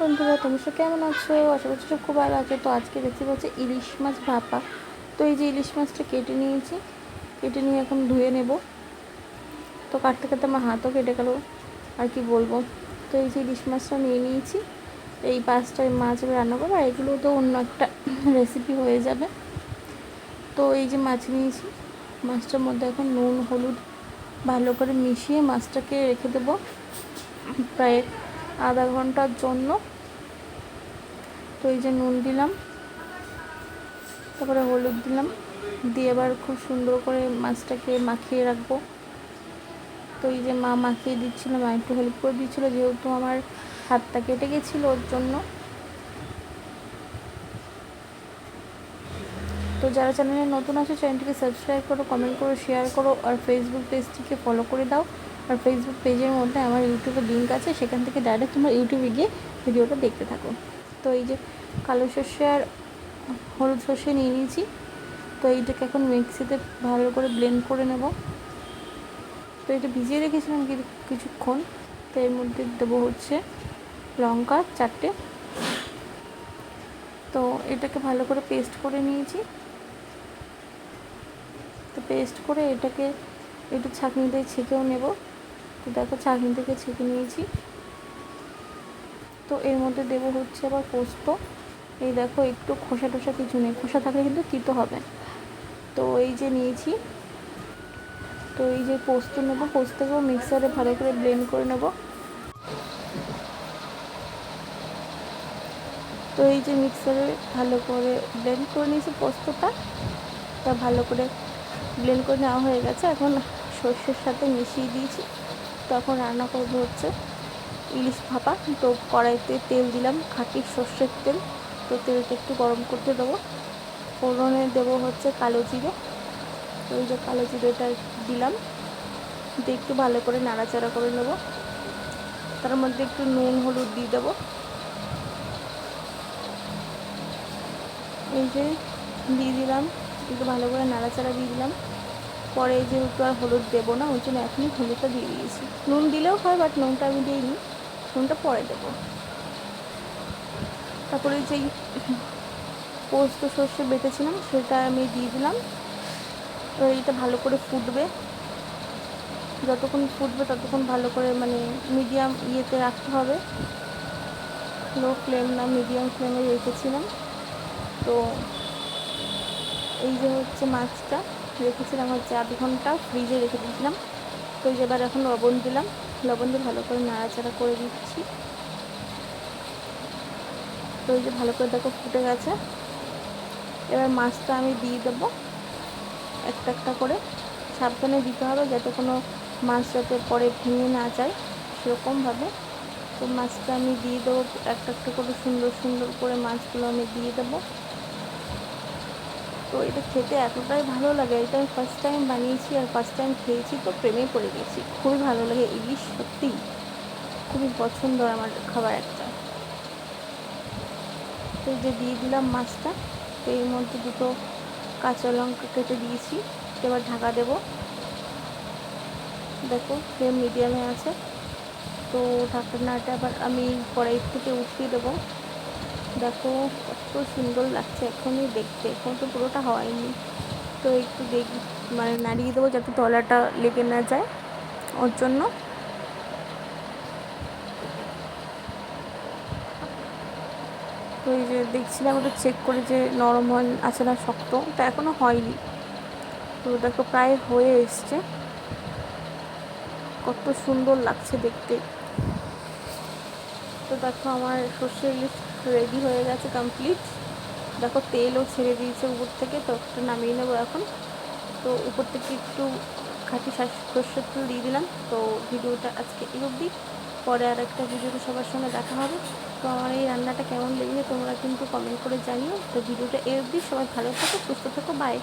বন্ধুরা, তোমরা সব কেমন আছো? আশা করছি সব খুব ভালো আছো। তো আজকে রেসিপি হচ্ছে ইলিশ মাছ ভাপা। তো এই যে ইলিশ মাছটা কেটে নিয়েছি, কেটে নিয়ে এখন ধুয়ে নেব। তো কাটতে কাটতে আমার হাতও কেটে গেল, আর কি বলবো। তো এই যে ইলিশ মাছটা নিয়ে নিয়েছি, এই 5টা মাছ আমি রান্না করবো, আর এগুলো তো অন্য একটা রেসিপি হয়ে যাবে। তো এই যে মাছ নিয়েছি, মাছটার মধ্যে এখন নুন হলুদ ভালো করে মিশিয়ে মাছটাকে রেখে দেবো প্রায় আধা ঘন্টার জন্য। তো এই যে নুন দিলাম, তারপরে হলুদ দিলাম, দিয়ে এবার খুব সুন্দর করে মাছটাকে মাখিয়ে রাখবো। তো এই যে মা মাখিয়ে দিচ্ছিলো, মা একটু হেল্প করে দিচ্ছিলো, যেহেতু আমার হাতটা কেটে গেছিলো ওর জন্য। তো যারা চ্যানেলে নতুন আছে চ্যানেলটিকে সাবস্ক্রাইব করো, কমেন্ট করো, শেয়ার করো, আর ফেসবুক পেজটিকে ফলো করে দাও। আর ফেসবুক পেজের মধ্যে আমার ইউটিউবের লিঙ্ক আছে, সেখান থেকে ডাইরেক্ট তোমার ইউটিউবে গিয়ে ভিডিওটা দেখতে থাকো। তো এই যে কালো সর্ষে আর হলুদ সর্ষে নিয়ে নিয়েছি। তো এইটাকে এখন মিক্সিতে ভালো করে ব্লেন্ড করে নেব। তো এটা ভিজিয়ে রেখেছিলাম কিছুক্ষণ। তো এর মধ্যে দেবো হচ্ছে লঙ্কা 4টে। তো এটাকে ভালো করে পেস্ট করে নিয়েছি। তো পেস্ট করে এটাকে একটু ছাঁকনি দিয়ে ছেঁকেও নেব। তো দেখো ছাঁকনি থেকে ছেঁকে নিয়েছি। তো এর মধ্যে দেবো হচ্ছে আবার পোস্ত। এই দেখো একটু খোসা টোসা কিছু নেই, খোসা থাকলে কিন্তু তিতো হবে। তো এই যে নিয়েছি, তো এই যে পোস্ত নেব, পোস্তকেও মিক্সারে ভালো করে ব্লেন্ড করে নেব। তো এই যে মিক্সারে ভালো করে ব্লেন্ড করে নিয়েছি পোস্তটা। তা ভালো করে ব্লেন্ড করে নেওয়া হয়ে গেছে। এখন সর্ষের সাথে মিশিয়ে দিয়েছি। তো এখন রান্না করবো হচ্ছে ইলিশ ভাপা। তো কড়াইতে তেল দিলাম, খাঁটি সর্ষের তেল। তো তেলটা একটু গরম করতে দেবো। ফোড়নে দেবো হচ্ছে কালো জিরে। তো এই যে কালো জিরেটা দিলাম, দিয়ে একটু ভালো করে নাড়াচাড়া করে নেব। তার মধ্যে একটু নুন হলুদ দিয়ে দেবো। এই যে দিয়ে দিলাম, একটু ভালো করে নাড়াচাড়া দিয়ে দিলাম। পরে যেহেতু আর হলুদ দেবো না, ওই জন্য এখনই হলুদটা দিয়ে দিয়েছি। নুন দিলেও হয়, বাট নুনটা আমি দিইনি, নুনটা পরে দেবো। তারপরে যেই পোস্ত সর্ষে বেটেছিলাম সেটা আমি দিয়ে দিলাম। এবার এটা ভালো করে ফুটবে, যতক্ষণ ফুটবে ততক্ষণ ভালো করে মানে মিডিয়াম ইয়েতে রাখতে হবে, লো ফ্লেম না মিডিয়াম ফ্লেমে রেখেছিলাম। তো এই যে হচ্ছে মাছটা রেখেছিলাম হচ্ছে আধ ঘন্টা ফ্রিজে রেখে দিয়েছিলাম। তো এবার এখন লবণ দিলাম, লবণ দিয়ে ভালো করে নাড়াচাড়া করে দিচ্ছি। তো এই যে ভালো করে দেখো ফুটে গেছে। এবার মাছটা আমি দিয়ে দেবো একটা একটা করে, সাবধানে দিতে হবে যাতে কোনো মাছ যাতে পরে ভেঙে না যায় সেরকমভাবে। তো মাছটা আমি দিয়ে দেবো একটা একটা করে, সুন্দর সুন্দর করে মাছগুলো আমি দিয়ে দেবো। তো এটা খেতে এতটাই ভালো লাগে, এটা আমি ফার্স্ট টাইম বানিয়েছি আর ফার্স্ট টাইম খেয়েছি, তো প্রেমে পড়ে গেছি। খুবই ভালো লাগে ইলিশ, সত্যিই খুবই পছন্দ আমার খাবার একটা। তো এই যে দিয়ে দিলাম মাছটা। তো এর মধ্যে দুটো কাঁচা লঙ্কা কেটে দিয়েছি। এবার ঢাকা দেবো। দেখো ফ্লেম মিডিয়ামে আছে। তো ঢাকনাটা আবার আমি কড়াই থেকে উঠিয়ে দেবো। দেখো কত সুন্দর লাগছে এখনই দেখতে, এখন তো পুরোটা হয়নি। তো একটু মানে নাড়িয়ে দেবো যাতে তলাটা লেগে না যায় ওর জন্য। তো এই যে দেখছিলাম ওটা চেক করে যে নরম হয় আছে না শক্ত, তো এখনও হয়নি। তো দেখো প্রায় হয়ে এসছে, কত সুন্দর লাগছে দেখতে। তো দেখো আমার সর্ষে ইলিশ রেডি হয়ে গেছে, কমপ্লিট। দেখো তেলও ছেড়ে দিয়েছে উপর থেকে। তো একটা নামিয়ে নেবো এখন। তো উপর থেকে একটু খাঁটি সর্ষের তেল দিয়ে দিলাম। তো ভিডিওটা আজকে এই অবধি, পরে আর একটা ভিডিওতে সবার সঙ্গে দেখা হবে। তো আমার এই রান্নাটা কেমন লেগেছে তোমরা কিন্তু কমেন্ট করে জানিও। তো ভিডিওটা এই অবধি, সবাই ভালো থাকো, সুস্থ থাকো, বাই।